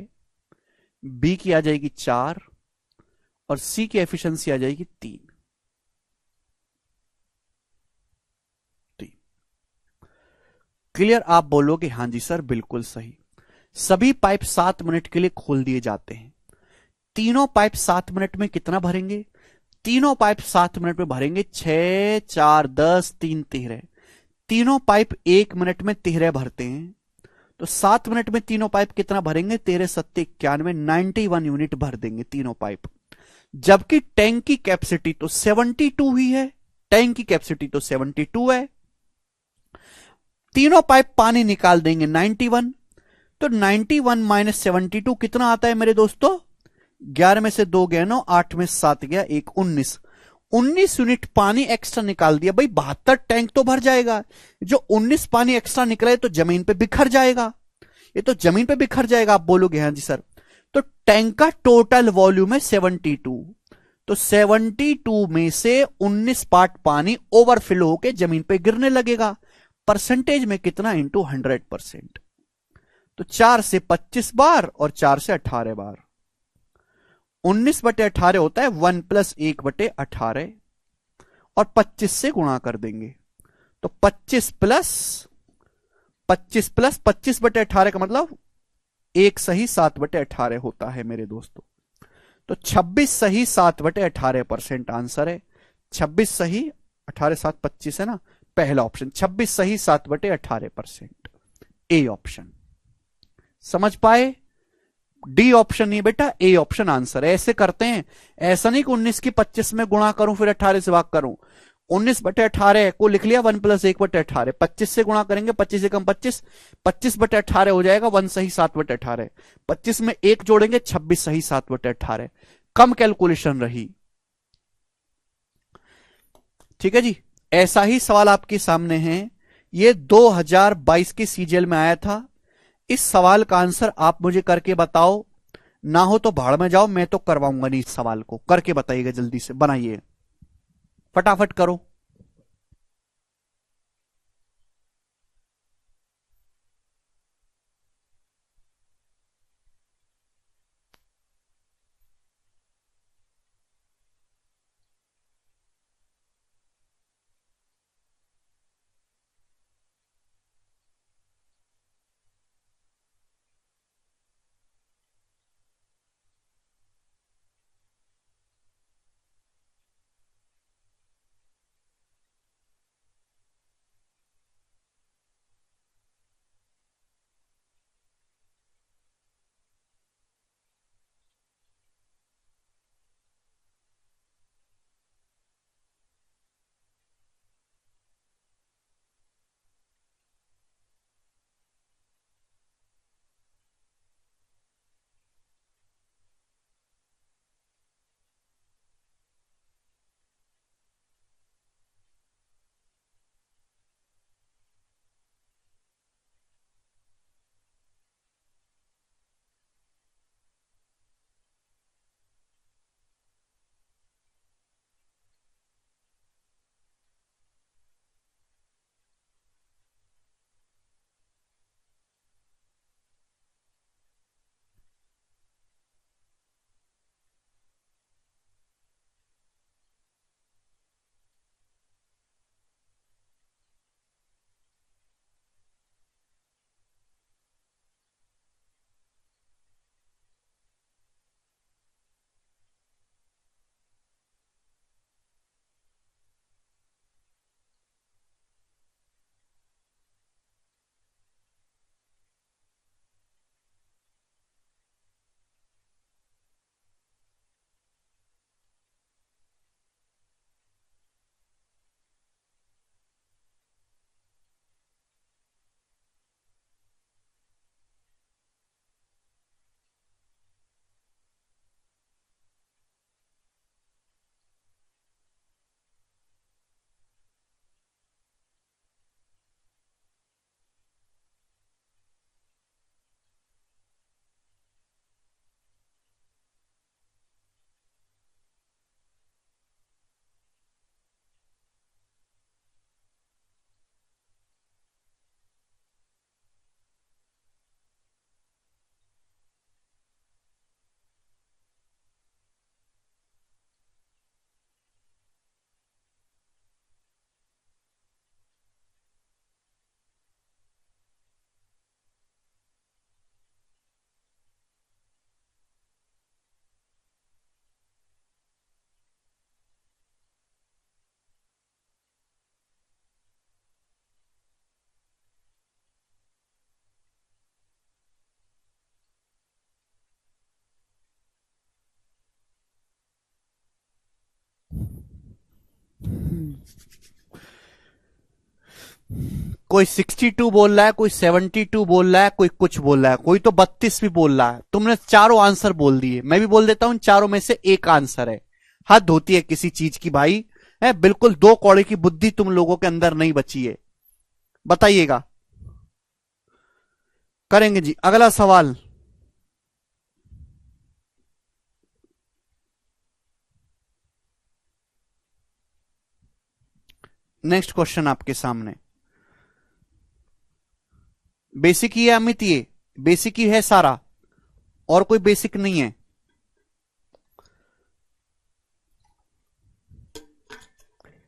बी की आ जाएगी 4 और सी की एफिशिएंसी आ जाएगी 3। क्लियर? आप बोलोगे हाँ जी सर बिल्कुल सही। सभी पाइप 7 मिनट के लिए खोल दिए जाते हैं। तीनों पाइप 7 मिनट में कितना भरेंगे? तीनों पाइप 7 मिनट में भरेंगे 6, 4, 10, 3, 13। तीनों पाइप 1 मिनट में 13 भरते हैं, तो 7 मिनट में तीनों पाइप कितना भरेंगे? 13 7 91, 91 यूनिट भर देंगे तीनों पाइप। जबकि टैंक की कैपेसिटी तो 72 ही है, टैंक की कैपेसिटी तो 72 है। तीनों पाइप पानी निकाल देंगे 91, तो 91 माइनस 72 कितना आता है मेरे दोस्तों? 11 में से 2 गया 9, 8 में 7 गया 1, 19। 19 यूनिट पानी एक्स्ट्रा निकाल दिया भाई। 72 टैंक तो भर जाएगा, जो 19 पानी एक्स्ट्रा निकले तो जमीन पे बिखर जाएगा, ये तो जमीन पे बिखर जाएगा। आप बोलोगे हाँ जी सर। तो टैंक का टोटल वॉल्यूम है 72, तो 72 में से 19 पार्ट पानी ओवरफ्लो होके जमीन पे गिरने लगेगा। परसेंटेज में कितना? इंटू 100%। तो 4 से 25 बार और 4 से 18 बार। 19/18 होता है 1 + 1/18, और 25 से गुणा कर देंगे, तो 25 प्लस 25/18 का मतलब 1 सही 7/18 होता है मेरे दोस्तों। तो 26 सही 7/18% आंसर है। 26 सही, 18 7 25 है ना, पहला ऑप्शन 26 सही 7/18%, ए ऑप्शन। समझ पाए? डी ऑप्शन नहीं बेटा, ए ऑप्शन आंसर है। ऐसे करते हैं, ऐसा नहीं कि 19 की 25 में गुणा करूं फिर 18 से भाग करूं। 19/18 को लिख लिया 1 + 1/18, 25 से गुणा करेंगे, 25 से कम 25, 25/18 हो जाएगा, 1 सही 7/18, 25 में 1 जोड़ेंगे 26 सही 7/18। कम कैलकुलेशन रही। ठीक है जी। ऐसा ही सवाल आपके सामने है, ये 2022 के सीजीएल में आया था। इस सवाल का आंसर आप मुझे करके बताओ, ना हो तो भाड़ में जाओ, मैं तो करवाऊंगा नहीं। इस सवाल को करके बताइएगा, जल्दी से बनाइए, फटाफट करो। कोई 62 बोल रहा है, कोई 72 बोल रहा है, कोई कुछ बोल रहा है, कोई तो 32 भी बोल रहा है। तुमने चारों आंसर बोल दिए, मैं भी बोल देता हूं चारों में से एक आंसर है। हद होती है किसी चीज की भाई, है बिल्कुल दो कौड़े की बुद्धि तुम लोगों के अंदर नहीं बची है। बताइएगा। करेंगे जी अगला सवाल। नेक्स्ट क्वेश्चन आपके सामने। बेसिक ही है अमित, ये बेसिक ही है सारा, और कोई बेसिक नहीं है।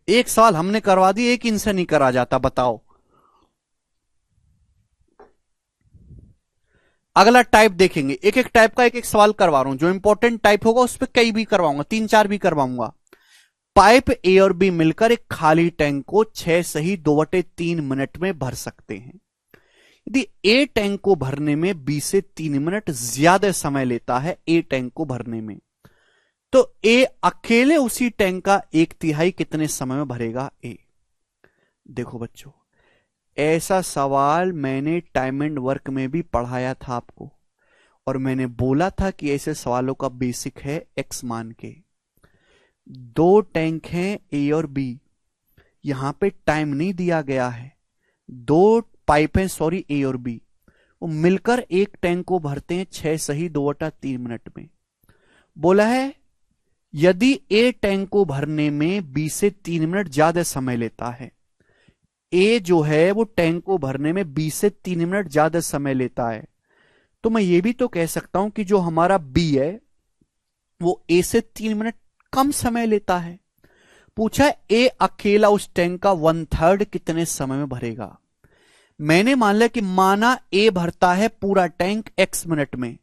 एक सवाल हमने करवा दिया, एक इनसे नहीं करा जाता, बताओ। अगला टाइप देखेंगे, एक एक टाइप का एक एक सवाल करवा रहा हूं। जो इंपॉर्टेंट टाइप होगा उस पर कई भी करवाऊंगा, 3-4 भी करवाऊंगा। पाइप ए और बी मिलकर एक खाली टैंक को 6 सही 2/3 मिनट में भर सकते हैं। यदि ए टैंक को भरने में 2 से 3 मिनट ज्यादा समय लेता है, ए टैंक को भरने में, तो ए अकेले उसी टैंक का 1/3 कितने समय में भरेगा? ए। देखो बच्चों, ऐसा सवाल मैंने टाइम एंड वर्क में भी पढ़ाया था आपको, और मैंने बोला था कि ऐसे सवालों का बेसिक है एक्स मान के। 2 टैंक हैं ए और बी, यहां पे टाइम नहीं दिया गया है। 2 पाइप हैं, सॉरी, ए और बी, वो मिलकर एक टैंक को भरते हैं 6 सही 2/3 मिनट में। बोला है यदि ए टैंक को भरने में 2 से 3 मिनट ज्यादा समय लेता है, ए जो है वो टैंक को भरने में 2 से 3 मिनट ज्यादा समय लेता है, तो मैं ये भी तो कह सकता हूं कि जो हमारा बी है वो ए से 3 मिनट कम समय लेता है। पूछा ए अकेला उस टैंक का 1/3 कितने समय में भरेगा। मैंने मान लिया कि माना ए भरता है पूरा टैंक x मिनट में,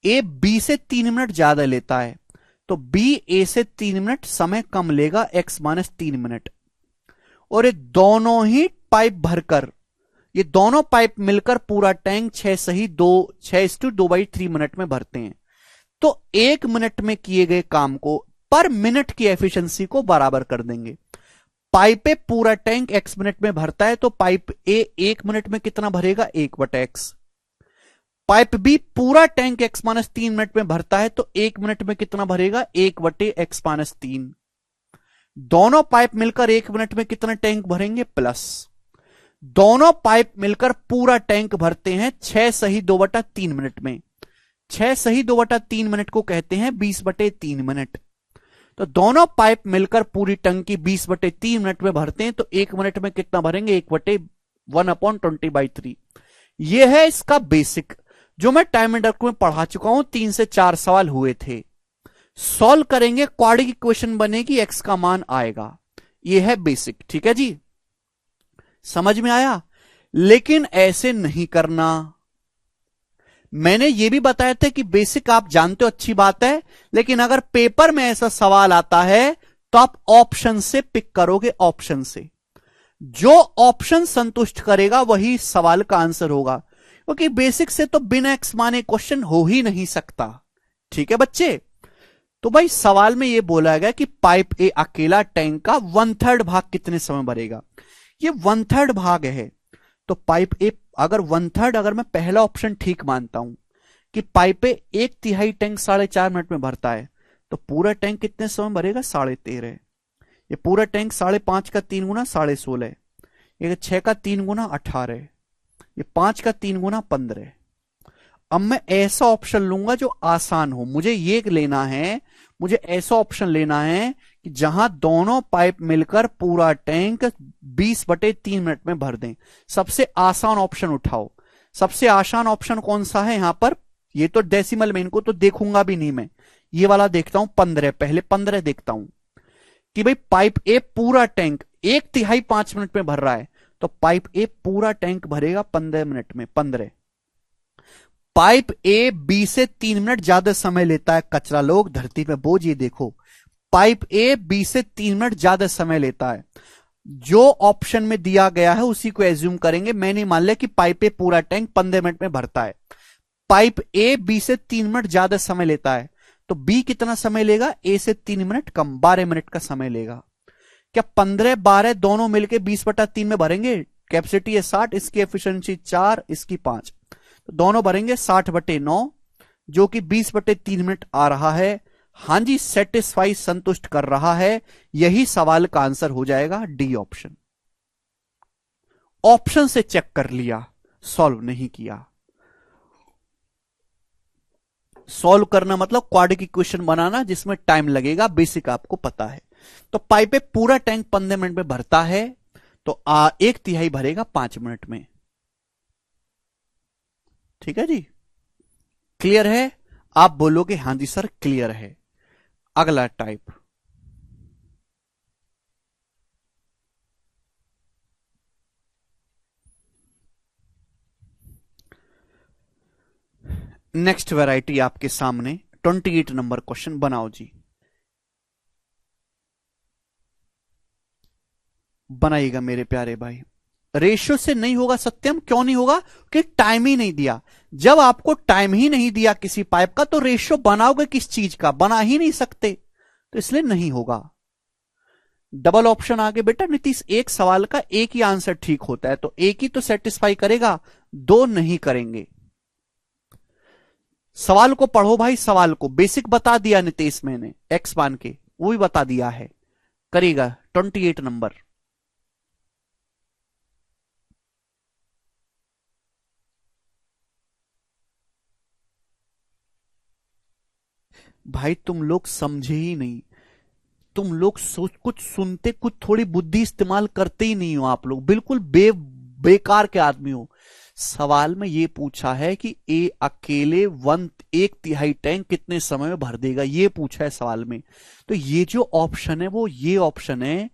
ए बी से 3 मिनट ज्यादा लेता है, तो बी ए से 3 मिनट समय कम लेगा, x - 3 मिनट। और ये दोनों ही पाइप भरकर, ये दोनों पाइप मिलकर पूरा टैंक 6 सही 2/3 मिनट में भरते हैं। तो 1 मिनट में किए गए काम को पर मिनट की एफिशिएंसी को बराबर कर देंगे। पाइप ए पूरा टैंक x मिनट में भरता है, तो पाइप ए 1 मिनट में कितना भरेगा? 1/x। पाइप बी पूरा टैंक x - 3 मिनट में भरता है, तो 1 मिनट में कितना भरेगा? 1/x - 3। दोनों पाइप मिलकर 1 मिनट में कितना टैंक भरेंगे? प्लस दोनों पाइप मिलकर पूरा टैंक भरते हैं 6 सही 2/3 मिनट में। 6 सही 2/3 मिनट को कहते हैं 20/3 मिनट। तो दोनों पाइप मिलकर पूरी टंकी 20/3 मिनट में भरते हैं, तो 1 मिनट में कितना भरेंगे? 1/1/20/3। यह है इसका बेसिक, जो मैं टाइम एंड वर्क में पढ़ा चुका हूं। 3 से 4 सवाल हुए थे, सॉल्व करेंगे, क्वाड्रेटिक इक्वेशन बनेगी, एक्स का मान आएगा। यह है बेसिक, ठीक है जी, समझ में आया। लेकिन ऐसे नहीं करना। मैंने यह भी बताया था कि बेसिक आप जानते हो, अच्छी बात है, लेकिन अगर पेपर में ऐसा सवाल आता है तो आप ऑप्शन से पिक करोगे। ऑप्शन से जो ऑप्शन संतुष्ट करेगा वही सवाल का आंसर होगा, क्योंकि बेसिक से तो बिना एक्स माने क्वेश्चन हो ही नहीं सकता। ठीक है बच्चे, तो भाई सवाल में यह बोला गया कि पाइप ए अकेला टैंक का 1/3 भाग कितने समय भरेगा। ये 1/3 भाग है, तो पाइप ए अगर 1/3, अगर मैं पहला ऑप्शन ठीक मानता हूं कि पाइप ए 1/3 टैंक 4.5 मिनट में भरता है, तो पूरा टैंक कितने समय भरेगा? 13.5। ये पूरा टैंक 5.5 का 3 गुना 16.5, ये 6 का 3 गुना 18, ये 5 का 3 गुना 15। अब मैं ऐसा ऑप्शन लूंगा जो आसान हो। मुझे ये लेना है, मुझे ऐसा ऑप्शन लेना है कि जहां दोनों पाइप मिलकर पूरा टैंक 20/3 मिनट में भर दें। सबसे आसान ऑप्शन उठाओ। सबसे आसान ऑप्शन कौन सा है यहां पर? ये तो डेसिमल में, इनको तो देखूंगा भी नहीं मैं, ये वाला देखता हूं 15। पहले 15 देखता हूं कि भाई पाइप ए पूरा टैंक 1/3 5 मिनट में भर रहा है, तो पाइप ए पूरा टैंक भरेगा 15 मिनट में। 15। पाइप ए 20 से 3 मिनट ज्यादा समय लेता है। कचरा लोग धरती पे बोझ, ये देखो, पाइप ए 20 से 3 मिनट ज्यादा समय लेता है। जो ऑप्शन में दिया गया है उसी को एज्यूम करेंगे। मैंने मान लिया कि पाइप ए पूरा टैंक 15 मिनट में भरता है। पाइप ए 20 से 3 मिनट ज्यादा समय लेता है, तो बी कितना समय लेगा? ए से 3 मिनट कम, 12 मिनट का समय लेगा। क्या 15 12 दोनों मिलकर 20/3 में भरेंगे? कैपेसिटी है 60, इसकी एफिशिएंसी 4, इसकी 5, तो दोनों भरेंगे 60/9, जो कि 20/3 मिनट आ रहा है। हां जी, सेटिस्फाई, संतुष्ट कर रहा है। यही सवाल का आंसर हो जाएगा डी ऑप्शन। ऑप्शन से चेक कर लिया, सॉल्व नहीं किया। सॉल्व करना मतलब क्वाड्रेटिक इक्वेशन बनाना जिसमें टाइम लगेगा, बेसिक आपको पता है। तो पाइप पे पूरा टैंक 15 मिनट में भरता है, तो 1/3 भरेगा 5 मिनट में। ठीक है जी, क्लियर है? आप बोलोगे हां जी सर क्लियर है। अगला टाइप, नेक्स्ट वैरायटी आपके सामने 28 नंबर क्वेश्चन बनाओ जी। बनाइएगा मेरे प्यारे भाई। रेशियो से नहीं होगा सत्यम, क्यों नहीं होगा? कि टाइम ही नहीं दिया। जब आपको टाइम ही नहीं दिया किसी पाइप का, तो रेशियो बनाओगे किस चीज का? बना ही नहीं सकते, तो इसलिए नहीं होगा। डबल ऑप्शन आगे बेटा नीतीश, एक सवाल का एक ही आंसर ठीक होता है, तो एक ही तो सेटिस्फाई करेगा, दो नहीं करेंगे। सवाल को पढ़ो भाई, सवाल को बेसिक बता दिया नीतीश मैंने, एक्स मान के वो भी बता दिया है। करेगा 28 नंबर। भाई तुम लोग समझे ही नहीं, तुम लोग सोच कुछ सुनते, कुछ थोड़ी बुद्धि इस्तेमाल करते ही नहीं हो। आप लोग बिल्कुल बेकार के आदमी हो। सवाल में ये पूछा है कि ए अकेले 1/3 टैंक कितने समय में भर देगा, ये पूछा है सवाल में। तो ये जो ऑप्शन है वो ये ऑप्शन है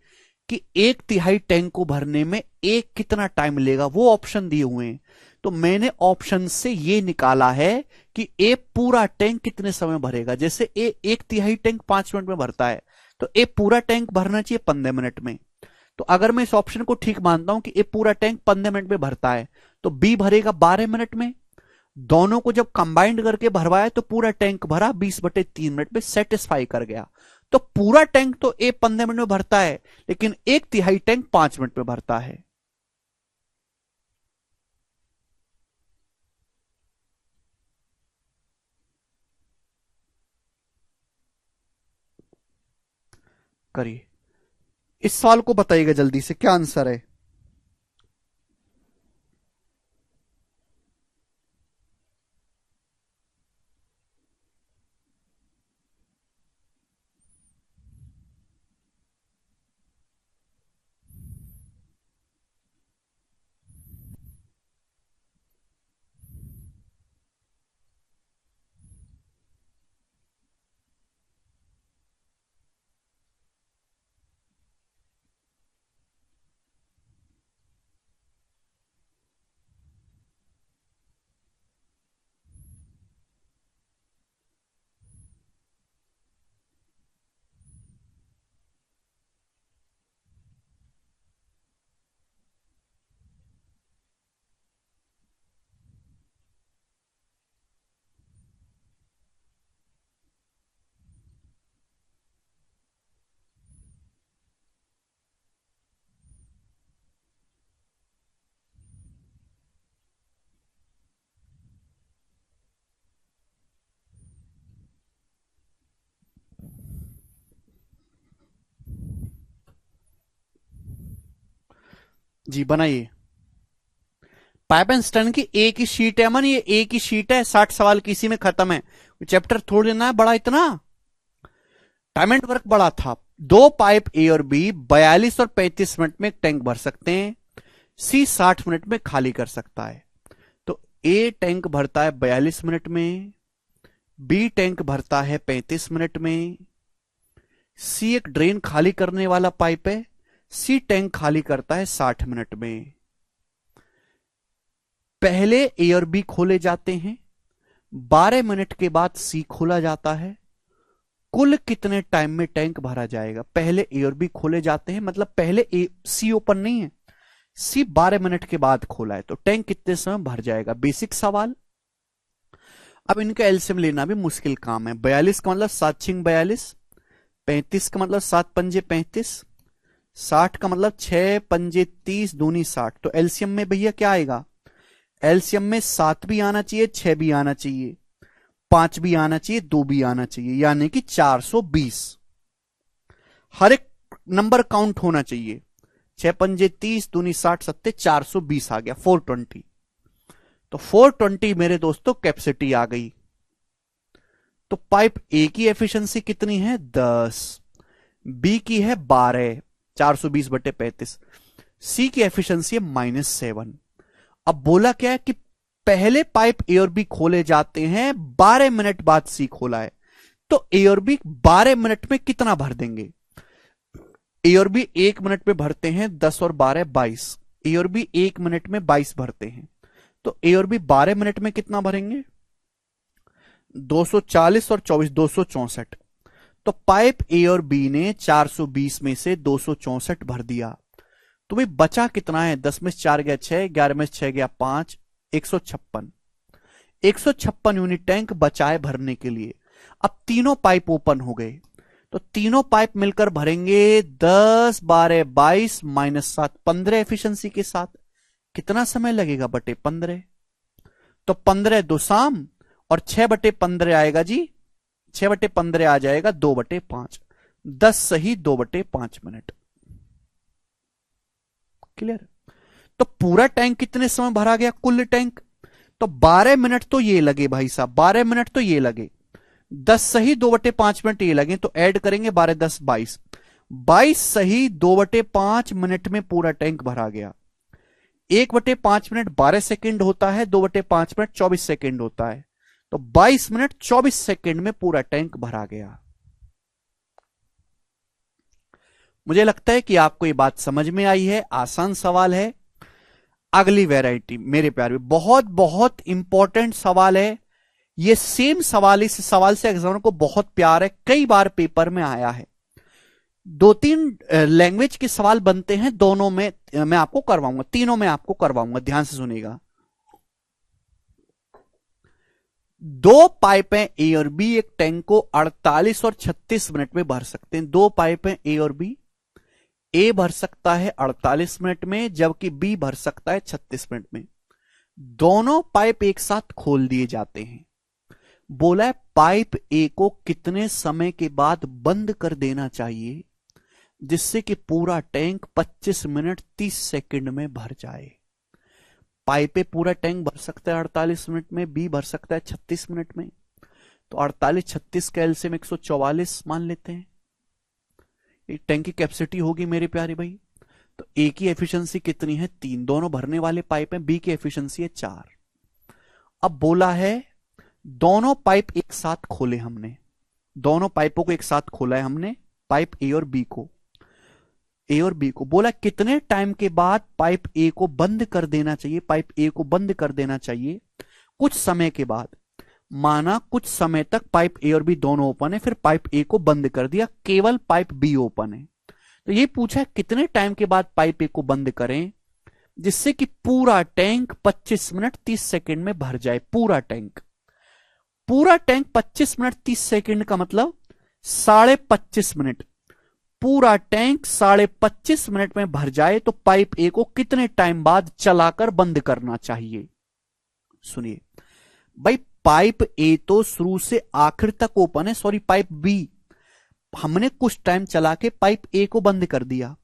कि 1/3 टैंक को भरने में एक कितना टाइम लेगा, वो ऑप्शन दिए हुए हैं। तो मैंने ऑप्शन से ये निकाला है कि ए पूरा टैंक कितने समय भरेगा। जैसे ए 1/3 टैंक 5 मिनट में भरता है, तो ए पूरा टैंक भरना चाहिए 15 मिनट में। तो अगर मैं इस ऑप्शन को ठीक मानता हूं कि ए पूरा टैंक 15 मिनट में भरता है, तो बी भरेगा 12 मिनट में। दोनों को जब कंबाइंड करके भरवाया तो पूरा टैंक भरा 20/3 मिनट में, सेटिस्फाई कर गया। तो पूरा टैंक तो ए 15 मिनट में भरता है, लेकिन 1/3 टैंक 5 मिनट में भरता है। करिए, इस सवाल को बताइएगा जल्दी से, क्या आंसर है? जी बनाइए। पाइप एंड स्टन की एक ही शीट है मन, ये एक ही शीट है, 60 सवाल किसी में खत्म है। चैप्टर थोड़ी लेना है बड़ा इतना। टाइम एंड वर्क बड़ा था। दो पाइप ए और बी 42 और 35 मिनट में टैंक भर सकते हैं, सी 60 मिनट में खाली कर सकता है। तो ए टैंक भरता है 42 मिनट में, बी टैंक भरता है 35 मिनट में, सी एक ड्रेन खाली करने वाला पाइप है, सी टैंक खाली करता है 60 मिनट में। पहले ए और बी खोले जाते हैं, 12 मिनट के बाद सी खोला जाता है। कुल कितने टाइम में टैंक भरा जाएगा? पहले ए और बी खोले जाते हैं, मतलब पहले ए सी ओपन नहीं है, सी 12 मिनट के बाद खोला है, तो टैंक कितने समय भर जाएगा? बेसिक सवाल। अब इनका एलसीएम लेना भी मुश्किल काम है। 42 का मतलब 7 छिंग 42, 35 का मतलब 7 पंजे 35, 60 का मतलब 6 पंजे 30 दूनी 60, तो एलसीएम में भैया क्या आएगा? एलसीएम में 7 भी आना चाहिए, 6 भी आना चाहिए, 5 भी आना चाहिए, 2 भी आना चाहिए, यानी कि 420। हर एक नंबर काउंट होना चाहिए। 6 पंजे 30 दूनी 60 सत्ते 420 आ गया, 420। तो 420 मेरे दोस्तों कैपेसिटी आ गई। तो पाइप ए की एफिशिएंसी कितनी है? 10, बी की है 12, 420/35, सी की एफिशिएंसी है -7। अब बोला क्या है कि पहले पाइप ए और बी खोले जाते हैं, 12 मिनट बाद सी खोला है, तो ए और बी 12 मिनट में कितना भर देंगे? ए और बी 1 मिनट में भरते हैं, 10 और 12 22, ए और बी 1 मिनट में 22 भरते हैं, तो ए और बी 12 मिनट में कितना भरेंगे? 240 और 24 264। तो पाइप ए और बी ने 420 में से 264 भर दिया। तो भाई बचा कितना है? 10 में से 4 गया 6, 11 में से 6 गया 5, 156। 156 यूनिट टैंक बचाए भरने के लिए। अब तीनों पाइप ओपन हो गए, तो तीनों पाइप मिलकर भरेंगे 10 12 22 -7 15 एफिशिएंसी के साथ। कितना समय लगेगा बटे 15? तो 15 दो शाम और 6/15 आएगा जी, 6/15 आ जाएगा 2/5, 10 सही 2/5 मिनट। क्लियर? तो पूरा टैंक कितने समय भरा गया? कुल टैंक तो 12 मिनट तो ये लगे भाई साहब, 12 मिनट तो ये लगे, 10 सही 2/5 मिनट ये लगे, तो ऐड करेंगे 12 10 22, 22 सही 2/5 मिनट में पूरा टैंक भरा गया। 1/5 मिनट 12 सेकेंड होता है, 2/5 मिनट 24 सेकेंड होता है, तो 22 मिनट 24 सेकेंड में पूरा टैंक भरा गया। मुझे लगता है कि आपको ये बात समझ में आई है, आसान सवाल है। अगली वैरायटी मेरे प्यारे, बहुत बहुत इंपॉर्टेंट सवाल है ये। सेम सवाल, इस सवाल से एग्जामिनर को बहुत प्यार है, कई बार पेपर में आया है। 2-3 लैंग्वेज के सवाल बनते हैं, दोनों में मैं आपको करवाऊंगा, तीनों में आपको करवाऊंगा, ध्यान से सुनिएगा। 2 पाइपें ए और बी एक टैंक को 48 और 36 मिनट में भर सकते हैं। 2 पाइपें ए और बी, ए भर सकता है 48 मिनट में, जबकि बी भर सकता है 36 मिनट में। दोनों पाइप एक साथ खोल दिए जाते हैं। बोला है पाइप ए को कितने समय के बाद बंद कर देना चाहिए जिससे कि पूरा टैंक 25 मिनट 30 सेकंड में भर जाए। पाइप ए पूरा टैंक भर सकता है 48 मिनट में, बी भर सकता है 36 मिनट में, तो 48 36 का एलसीएम 144 मान लेते हैं। एक टैंक की कैपेसिटी होगी मेरे प्यारे भाई। तो ए की एफिशिएंसी कितनी है? 3, दोनों भरने वाले पाइप हैं। बी की एफिशिएंसी है 4। अब बोला है दोनों पाइप एक साथ खोले हमने, दोनों पाइपों को एक साथ खोला है हमने, पाइप ए और बी को, ए और बी को। बोला कितने टाइम के बाद पाइप ए को बंद कर देना चाहिए, पाइप ए को बंद कर देना चाहिए कुछ समय के बाद। माना कुछ समय तक पाइप ए और बी दोनों ओपन है, फिर पाइप ए को बंद कर दिया, केवल पाइप बी ओपन है। तो ये पूछा कितने टाइम के बाद पाइप ए को बंद करें जिससे कि पूरा टैंक 25 मिनट 30 सेकंड में भर जाए। पूरा टैंक 25 मिनट 30 सेकंड का मतलब 25.5 मिनट। पूरा टैंक 25.5 मिनट में भर जाए तो पाइप ए को कितने टाइम बाद चलाकर बंद करना चाहिए? सुनिए भाई, पाइप ए तो शुरू से आखिर तक ओपन है, सॉरी पाइप बी हमने कुछ टाइम चला के पाइप ए को बंद कर दिया।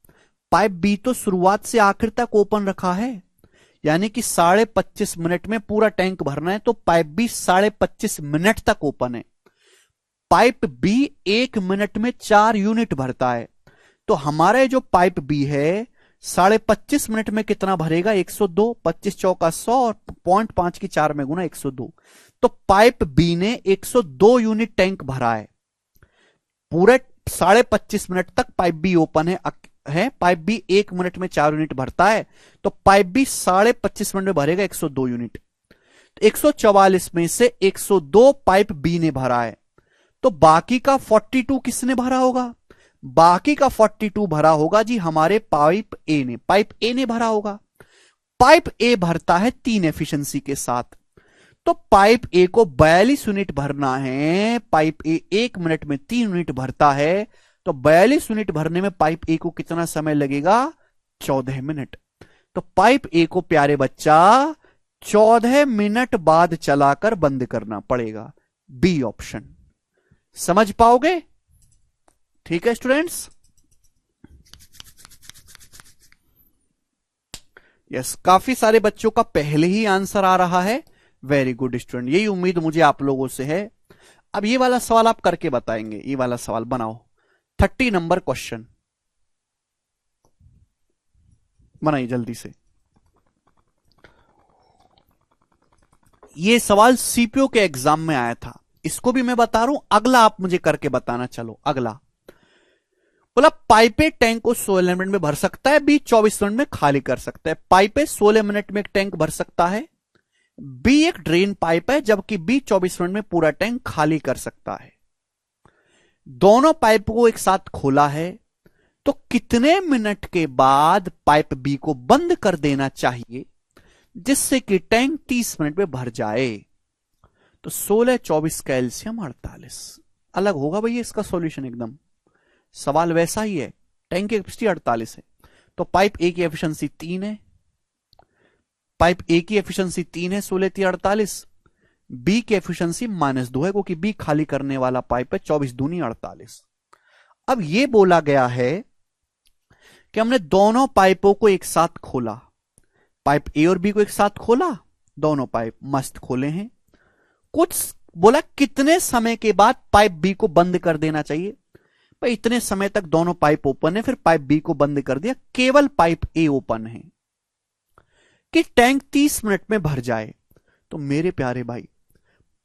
पाइप बी तो शुरुआत से आखिर तक ओपन रखा है, यानी कि 25.5 मिनट में पूरा टैंक भरना है, तो पाइप बी 25.5 मिनट तक ओपन है। पाइप बी 1 मिनट में 4 यूनिट भरता है, तो हमारे जो पाइप बी है 25.5 मिनट में कितना भरेगा? 102, 25 चौका 100 और 0.5 की 4 में गुना 102। तो पाइप बी ने 102 यूनिट टैंक भरा है। पूरे 25.5 मिनट तक पाइप बी ओपन है। पाइप बी 1 मिनट में 4 यूनिट भरता है, तो पाइप बी 25.5 मिनट में भरेगा 102 यूनिट। तो 144 में से 102 पाइप बी ने भरा है, तो बाकी का 42 किसने भरा होगा? बाकी का 42 भरा होगा जी हमारे पाइप ए ने, पाइप ए ने भरा होगा। पाइप ए भरता है 3 एफिशिएंसी के साथ, तो पाइप ए को 42 यूनिट भरना है। पाइप ए 1 मिनट में 3 यूनिट भरता है, तो 42 यूनिट भरने में पाइप ए को कितना समय लगेगा? 14 मिनट। तो पाइप ए को प्यारे बच्चा 14 मिनट बाद चलाकर बंद करना पड़ेगा। B option. समझ पाओगे? ठीक है स्टूडेंट्स? यस, काफी सारे बच्चों का पहले ही आंसर आ रहा है। वेरी गुड स्टूडेंट, यही उम्मीद मुझे आप लोगों से है। अब ये वाला सवाल आप करके बताएंगे। ये वाला सवाल बनाओ, 30 नंबर क्वेश्चन बनाइए जल्दी से। ये सवाल सीपीओ के एग्जाम में आया था, इसको भी मैं बता रहा हूं। अगला आप मुझे करके बताना। चलो अगला, बोला पाइपे टैंक को 16 मिनट में भर सकता है, बी 24 मिनट में खाली कर सकता है। पाइपे 16 मिनट में एक टैंक भर सकता है, बी एक ड्रेन पाइप है, जबकि बी 24 मिनट में पूरा टैंक खाली कर सकता है। दोनों पाइप को एक साथ खोला है, तो कितने मिनट के बाद पाइप बी को बंद कर देना चाहिए जिससे कि टैंक 30 मिनट में भर जाए? तो 16, 24 कैल्शियम 48 अलग होगा भैया इसका सॉल्यूशन एकदम। सवाल वैसा ही है, टैंक की कैपेसिटी 48 है, तो पाइप ए की एफिशिएंसी 3 है। पाइप ए की एफिशिएंसी 3 है, 16 3 48। बी की एफिशिएंसी -2 है, क्योंकि बी खाली करने वाला पाइप है। 24 दूनी 48। अब यह बोला गया है कि हमने दोनों पाइपों को एक साथ खोला, पाइप ए और बी को एक साथ खोला, दोनों पाइप मस्त खोले हैं। कुछ बोला कितने समय के बाद पाइप बी को बंद कर देना चाहिए? भाई इतने समय तक दोनों पाइप ओपन है, फिर पाइप बी को बंद कर दिया, केवल पाइप ए ओपन है कि टैंक 30 मिनट में भर जाए। तो मेरे प्यारे भाई,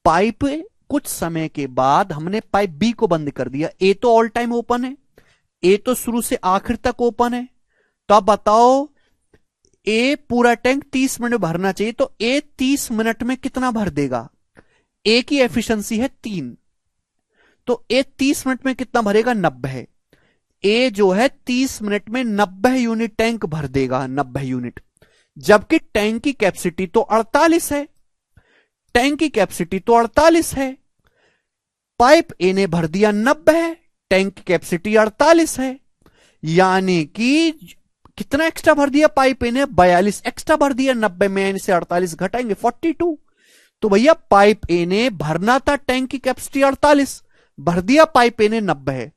पाइप कुछ समय के बाद हमने पाइप बी को बंद कर दिया। ए तो ऑल टाइम ओपन है, ए तो शुरू से आखिर तक ओपन है। तो अब बताओ, ए पूरा टैंक 30 मिनट में भरना चाहिए, तो ए 30 मिनट में कितना भर देगा? ए की एफिशिएंसी है 3, तो ए 30 मिनट में कितना भरेगा? 90। ए जो है 30 मिनट में 90 यूनिट टैंक भर देगा, 90 यूनिट। जबकि टैंक की कैपेसिटी तो 48 है, टैंक की कैपेसिटी तो 48 है। पाइप ए ने भर दिया 90, टैंक की कैपेसिटी 48 है, यानी कि कितना एक्स्ट्रा भर दिया पाइप ए ने? 42 एक्स्ट्रा भर दिया। 90 में से 48 घटाएंगे 42। तो भैया पाइप ए ने भरना था टैंक की कैपेसिटी 48, भर दिया पाइप ए ने 90 है।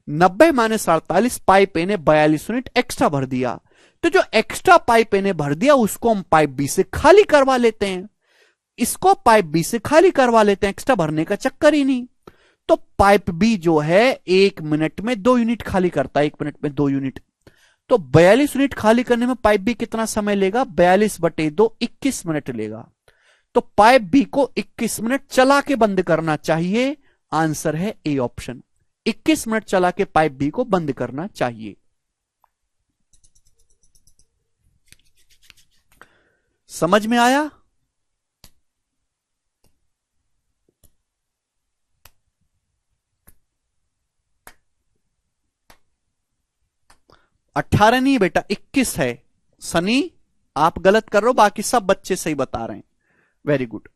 90 माइनस 48, पाइप ए ने 42 यूनिट एक्स्ट्रा भर दिया। तो जो एक्स्ट्रा पाइप ए ने भर दिया उसको हम पाइप बी से खाली करवा लेते हैं, इसको पाइप बी से खाली करवा लेते हैं, एक्स्ट्रा भरने का चक्कर ही नहीं। तो पाइप बी जो है 1 मिनट में 2 यूनिट खाली करता है, 1 मिनट में 2 यूनिट। तो 42 यूनिट खाली करने में पाइप बी कितना समय लेगा? 42/2 21 मिनट लेगा। तो पाइप बी को 21 मिनट चला के बंद करना चाहिए। आंसर है ए ऑप्शन, 21 मिनट चला के पाइप बी को बंद करना चाहिए। समझ में आया? अट्ठारह नहीं बेटा, 21 है। सनी आप गलत कर रहे हो, बाकी सब बच्चे सही बता रहे हैं। Very good.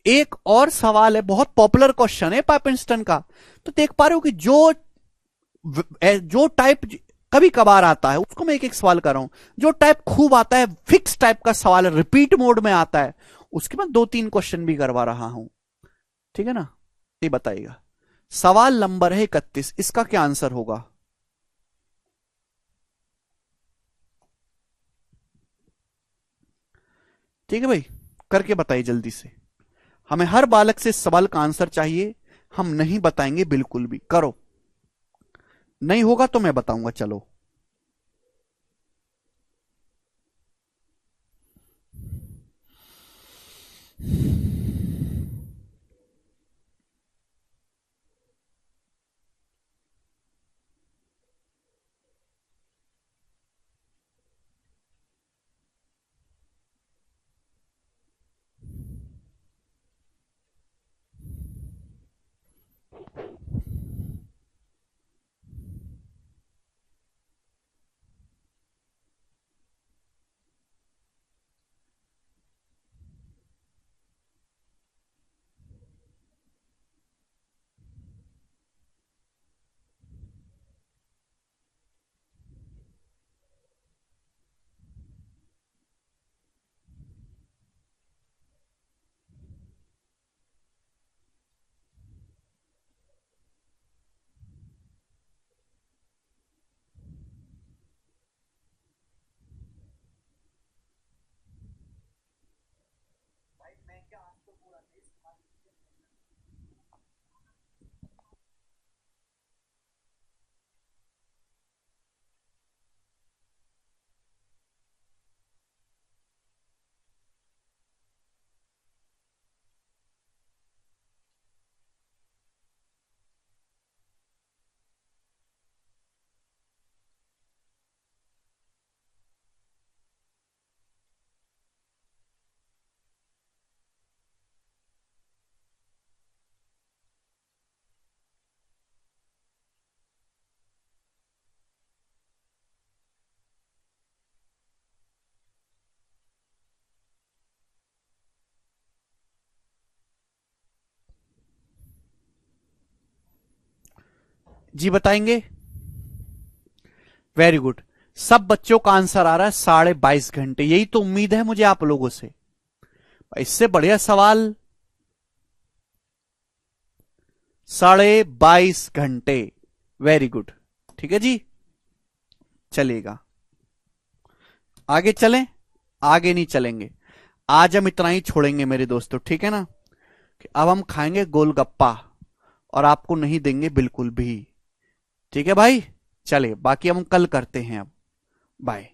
एक और सवाल है, बहुत पॉपुलर क्वेश्चन है पाइपिंस्टन का। तो देख पा रहे हो कि जो टाइप कभी कभार आता है उसको मैं एक एक सवाल कर रहा हूं। जो टाइप खूब आता है, फिक्स टाइप का सवाल है, रिपीट मोड में आता है, उसके बाद 2-3 क्वेश्चन भी करवा रहा हूं। ठीक है ना? ये बताइएगा। सवाल नंबर है 31, इसका क्या आंसर होगा? ठीक है भाई, करके बताइए जल्दी से। हमें हर बालक से सवाल का आंसर चाहिए, हम नहीं बताएंगे बिल्कुल भी। करो, नहीं होगा तो मैं बताऊंगा। चलो जी बताएंगे? Very good. सब बच्चों का आंसर आ रहा है 22.5 घंटे। यही तो उम्मीद है मुझे आप लोगों से। इससे बढ़िया सवाल 22.5 घंटे। Very good. ठीक है जी, चलेगा। आगे चलें? आगे नहीं चलेंगे, आज हम इतना ही छोड़ेंगे मेरे दोस्तों, ठीक है ना? कि अब हम खाएंगे गोलगप्पा और आपको नहीं देंगे बिल्कुल भी। ठीक है भाई, चले बाकी हम कल करते हैं। अब बाय।